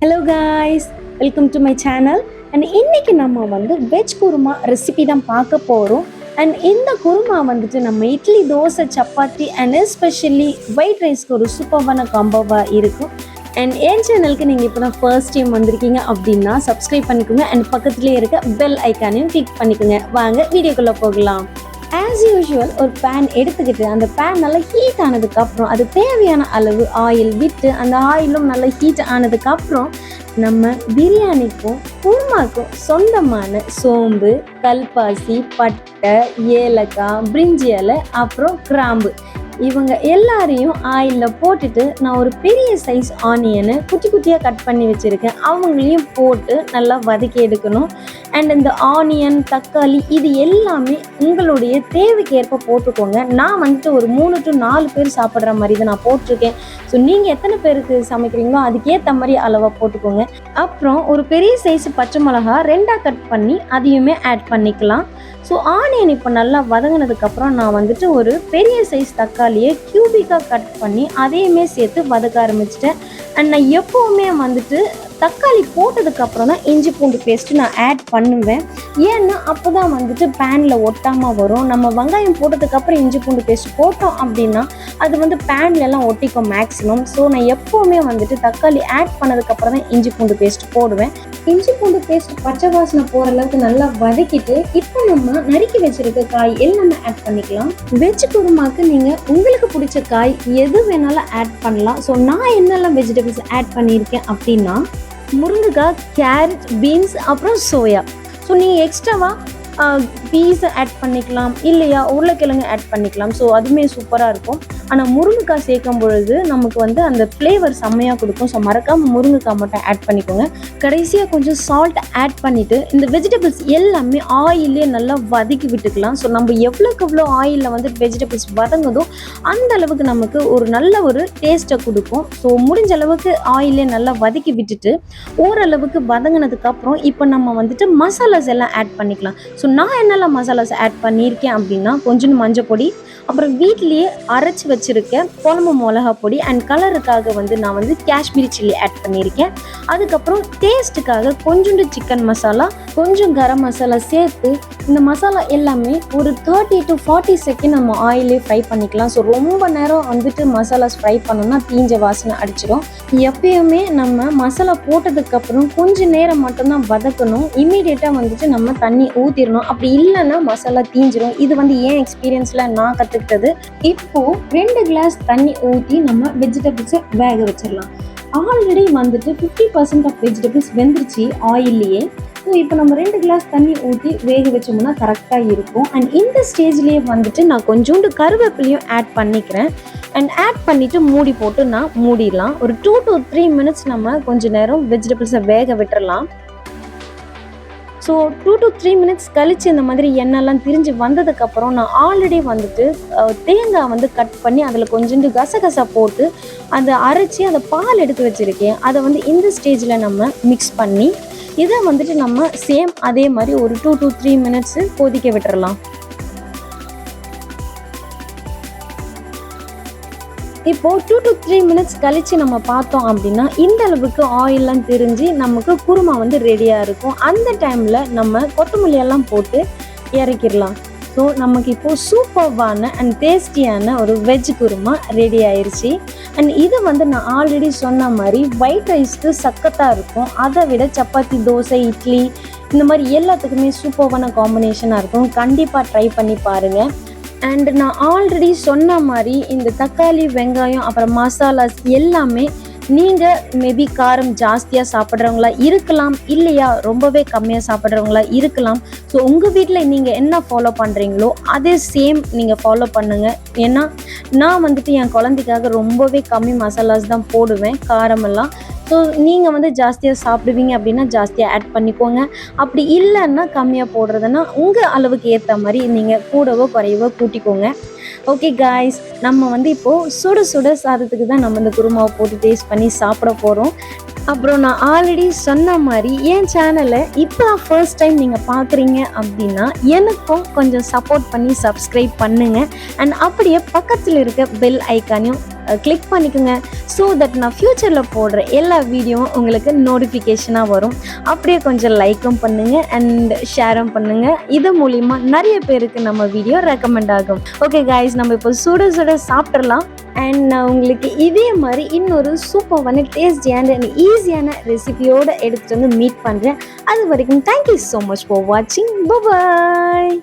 Hello guys, welcome to my channel. And இன்னைக்கு நம்ம வந்து வெஜ் குருமா ரெசிபி தான் பார்க்க போகிறோம். அண்ட் இந்த குருமா வந்துட்டு நம்ம idli, dosa, chapati and especially white ரைஸ்க்கு ஒரு சூப்பரான காம்போவாக இருக்கும். அண்ட் என் சேனலுக்கு நீங்கள் இப்போ தான் ஃபர்ஸ்ட் டைம் வந்திருக்கீங்க அப்படின்னா சப்ஸ்கிரைப் பண்ணிக்கோங்க. அண்ட் பக்கத்துலேயே இருக்க பெல் ஐக்கானையும் கிளிக் பண்ணிக்கோங்க. வாங்க வீடியோக்குள்ளே போகலாம். ஆஸ் யூஷுவல் ஒரு பேன் எடுத்துக்கிட்டு அந்த பேன் நல்லா ஹீட் ஆனதுக்கப்புறம் அது தேவையான அளவு ஆயில் விட்டு அந்த ஆயிலும் நல்லா ஹீட் ஆனதுக்கப்புறம் நம்ம பிரியாணிக்கும் குருமாக்கும் சொந்தமான சோம்பு, கல்பாசி, பட்டை, ஏலக்காய், பிரிஞ்சி இலை, அப்புறம் கிராம்பு இவங்க எல்லாரையும் ஆயிலில் போட்டுட்டு நான் ஒரு பெரிய சைஸ் ஆனியனை குட்டி குட்டியாக கட் பண்ணி வச்சுருக்கேன். அவங்களையும் போட்டு நல்லா வதக்கி எடுக்கணும். அண்ட் இந்த ஆனியன், தக்காளி இது எல்லாமே உங்களுடைய தேவைக்கு ஏற்ப போட்டுக்கோங்க. நான் வந்துட்டு ஒரு 3 to 4 பேர் சாப்பிட்ற மாதிரி தான் நான் போட்டிருக்கேன். ஸோ நீங்கள் எத்தனை பேருக்கு சமைக்கிறீங்களோ அதுக்கேற்ற மாதிரி அளவாக போட்டுக்கோங்க. அப்புறம் ஒரு பெரிய சைஸ் பச்சை மிளகா 2ஆக கட் பண்ணி அதையுமே ஆட் பண்ணிக்கலாம். ஸோ ஆனியன் இப்போ நல்லா வதங்கினதுக்கப்புறம் நான் வந்துட்டு ஒரு பெரிய சைஸ் தக்காளியை கியூபிக்காக கட் பண்ணி அதையுமே சேர்த்து வதக்க ஆரம்பிச்சிட்டேன். அண்ட் நான் எப்போவுமே வந்துட்டு தக்காளி போட்டதுக்கப்புறம் தான் இஞ்சி பூண்டு பேஸ்ட்டு நான் ஆட் பண்ணுவேன். ஏன்னா அப்போ தான் வந்துட்டு பேனில் ஒட்டாமல் வரும். நம்ம வெங்காயம் போட்டதுக்கப்புறம் இஞ்சி பூண்டு பேஸ்ட் போட்டோம் அப்படின்னா அது வந்து பேன்லலாம் ஒட்டிக்கும் மேக்ஸிமம். ஸோ நான் எப்போவுமே வந்துட்டு தக்காளி ஆட் பண்ணதுக்கப்புறம் தான் இஞ்சி பூண்டு பேஸ்ட் போடுவேன். இஞ்சி பூண்டு பேஸ்ட் பச்சை வாசனை போகிற அளவுக்கு நல்லா வதக்கிட்டு இப்போ நம்ம நறுக்கி வச்சிருக்க காய் எல்லாமே ஆட் பண்ணிக்கலாம். வெஜ் குருமாக்கு நீங்கள் உங்களுக்கு பிடிச்ச காய் எது வேணாலும் ஆட் பண்ணலாம். ஸோ நான் என்னெல்லாம் வெஜிடபிள்ஸ் ஆட் பண்ணியிருக்கேன் அப்படின்னா முருங்கைக்காய், கேரட், பீன்ஸ், அப்புறம் சோயா. ஸோ நீங்கள் எக்ஸ்ட்ராவாக பீஸை ஆட் பண்ணிக்கலாம், இல்லையா உருளைக்கிழங்கு ஆட் பண்ணிக்கலாம். ஸோ அதுவுமே சூப்பராக இருக்கும். ஆனால் முருங்கைக்காய் சேர்க்கும் பொழுது நமக்கு வந்து அந்த ஃப்ளேவர் செம்மையாக கொடுக்கும். ஸோ மறக்காமல் முருங்கைக்காய் மட்டும் ஆட் பண்ணிக்கோங்க. கடைசியாக கொஞ்சம் சால்ட் ஆட் பண்ணிவிட்டு இந்த வெஜிடபிள்ஸ் எல்லாமே ஆயிலே நல்லா வதக்கி விட்டுக்கலாம். ஸோ நம்ம எவ்வளோக்கு எவ்வளோ ஆயிலில் வந்து வெஜிடபிள்ஸ் வதங்குதோ அந்த அளவுக்கு நமக்கு ஒரு நல்ல ஒரு டேஸ்ட்டை கொடுக்கும். ஸோ முடிஞ்ச அளவுக்கு ஆயிலே நல்லா வதக்கி விட்டுட்டு ஓரளவுக்கு வதங்கினதுக்கப்புறம் இப்போ நம்ம வந்துட்டு மசாலாஸ் எல்லாம் ஆட் பண்ணிக்கலாம். ஸோ நான் என்னெல்லாம் மசாலாஸ் ஆட் பண்ணியிருக்கேன் அப்படின்னா கொஞ்சம் மஞ்சள் பொடி, அப்புறம் வீட்லேயே அரைச்சி வச்சுருக்கேன் குழம்பு மிளகா பொடி, அண்ட் கலருக்காக வந்து நான் வந்து காஷ்மீரி சில்லி ஆட் பண்ணியிருக்கேன். அதுக்கப்புறம் டேஸ்ட்டுக்காக கொஞ்சோண்டு சிக்கன் மசாலா, கொஞ்சம் கரம் மசாலா சேர்த்து இந்த மசாலா எல்லாமே ஒரு 30 to 40 செகண்ட் நம்ம ஆயிலே ஃப்ரை பண்ணிக்கலாம். ஸோ ரொம்ப நேரம் வந்துட்டு மசாலாஸ் ஃப்ரை பண்ணோம்னா தீஞ்ச வாசனை அடிச்சிடும். எப்பயுமே நம்ம மசாலா போட்டதுக்கப்புறம் கொஞ்சம் நேரம் மட்டும்தான் வதக்கணும். இமீடியட்டாக வந்துட்டு நம்ம தண்ணி ஊற்றிடணும். அப்படி இல்லைன்னா மசாலா தீஞ்சிடும். இது வந்து ஏன் எக்ஸ்பீரியன்ஸில் நான் கற்றுக்கிட்டது. இப்போது 2 கிளாஸ் தண்ணி ஊற்றி நம்ம வெஜிடபிள்ஸை வேக வச்சிடலாம். ஆல்ரெடி வந்துட்டு 50% ஆஃப் வெஜிடபிள்ஸ் வெந்துருச்சு ஆயில்லையே. ஸோ இப்போ நம்ம 2 கிளாஸ் தண்ணி ஊற்றி வேக வச்சோம்னா கரெக்டாக இருக்கும். அண்ட் இந்த ஸ்டேஜ்லேயே வந்துட்டு நான் கொஞ்சோண்டு கருவேப்பிலையும் ஆட் பண்ணிக்கிறேன். அண்ட் ஆட் பண்ணிவிட்டு மூடி போட்டு நான் மூடிடலாம். ஒரு 2 to 3 மினிட்ஸ் நம்ம கொஞ்சம் நேரம் வெஜிடபிள்ஸை வேக விட்டுறலாம். ஸோ 2 to 3 மினிட்ஸ் கழித்து இந்த மாதிரி எண்ணெய்லாம் திரிஞ்சு வந்ததுக்கப்புறம் நான் ஆல்ரெடி வந்துட்டு தேங்காய் வந்து கட் பண்ணி அதில் கொஞ்சோண்டு கசகசா போட்டு அதை அரைச்சி அந்த பால் எடுத்து வச்சுருக்கேன். அதை வந்து இந்த ஸ்டேஜில் நம்ம மிக்ஸ் பண்ணி இதை வந்துட்டு நம்ம சேம் அதே மாதிரி ஒரு 2 to 3 மினிட்ஸு கொதிக்க விட்டுறலாம். இப்போது 2 to 3 மினிட்ஸ் கழித்து நம்ம பார்த்தோம் அப்படின்னா இந்த அளவுக்கு ஆயிலெலாம் திரிஞ்சு நமக்கு குருமா வந்து ரெடியாக இருக்கும். அந்த டைமில் நம்ம கொத்தமல்லியெல்லாம் போட்டு இறக்கிடலாம். ஸோ நமக்கு இப்போது சூப்பர்வான அண்ட் டேஸ்டியான ஒரு வெஜ் குருமா ரெடி ஆயிடுச்சு. அண்ட் இது வந்து நான் ஆல்ரெடி சொன்ன மாதிரி ஒயிட் ரைஸ்க்கு சக்கத்தாக இருக்கும். அதை விட சப்பாத்தி, தோசை, இட்லி இந்த மாதிரி எல்லாத்துக்குமே சூப்பர்வான காம்பினேஷனாக இருக்கும். கண்டிப்பாக ட்ரை பண்ணி பாருங்கள். அண்ட் நான் ஆல்ரெடி சொன்ன மாதிரி இந்த தக்காளி, வெங்காயம், அப்புறம் மசாலாஸ் எல்லாமே நீங்கள் மேபி காரம் ஜாஸ்தியாக சாப்பிட்றவங்களா இருக்கலாம், இல்லையா ரொம்பவே கம்மியாக சாப்பிட்றவங்களா இருக்கலாம். ஸோ உங்கள் வீட்டில் நீங்கள் என்ன ஃபாலோ பண்ணுறீங்களோ அதே சேம் நீங்கள் ஃபாலோ பண்ணுங்கள். ஏன்னா நான் வந்துட்டு என் குழந்தைக்காக ரொம்பவே கம்மி மசாலாஸ் தான் போடுவேன், காரமெல்லாம். ஸோ நீங்கள் வந்து ஜாஸ்தியாக சாப்பிடுவீங்க அப்படின்னா ஜாஸ்தியாக ஆட் பண்ணிக்கோங்க. அப்படி இல்லைன்னா கம்மியாக போடுறதுன்னா உங்கள் அளவுக்கு ஏற்ற மாதிரி நீங்கள் கூடவோ குறையவோ கூட்டிக்கோங்க. ஓகே காய்ஸ், நம்ம வந்து இப்போது சுட சுட சாதத்துக்கு தான் நம்ம இந்த குருமாவை போட்டு டேஸ்ட் பண்ணி சாப்பிட போகிறோம். அப்புறம் நான் ஆல்ரெடி சொன்ன மாதிரி என் சேனலை இப்போ ஃபர்ஸ்ட் டைம் நீங்கள் பார்க்குறீங்க அப்படின்னா எனக்கும் கொஞ்சம் சப்போர்ட் பண்ணி சப்ஸ்கிரைப் பண்ணுங்கள். அண்ட் அப்படியே பக்கத்தில் இருக்க பெல் ஐக்கானையும் கிளிக் பண்ணிக்கோங்க. ஸோ தட் நான் ஃப்யூச்சரில் போடுற எல்லா வீடியோவும் உங்களுக்கு நோட்டிஃபிகேஷனாக வரும். அப்படியே கொஞ்சம் லைக்கும் பண்ணுங்கள் அண்ட் ஷேரும் பண்ணுங்கள். இது மூலிமா நிறைய பேருக்கு நம்ம வீடியோ ரெக்கமெண்ட் ஆகும். ஓகே காய்ஸ், நம்ம இப்போ சுட சுட சாப்பிட்றலாம். அண்ட் நான் உங்களுக்கு இதே மாதிரி இன்னொரு சூப்பரான டேஸ்டியான அண்ட் ஈஸியான ரெசிபியோடு எடுத்துகிட்டு வந்து மீட் பண்ணுறேன். அது வரைக்கும் தேங்க்யூ ஸோ மச் ஃபார் வாட்சிங். பாய்.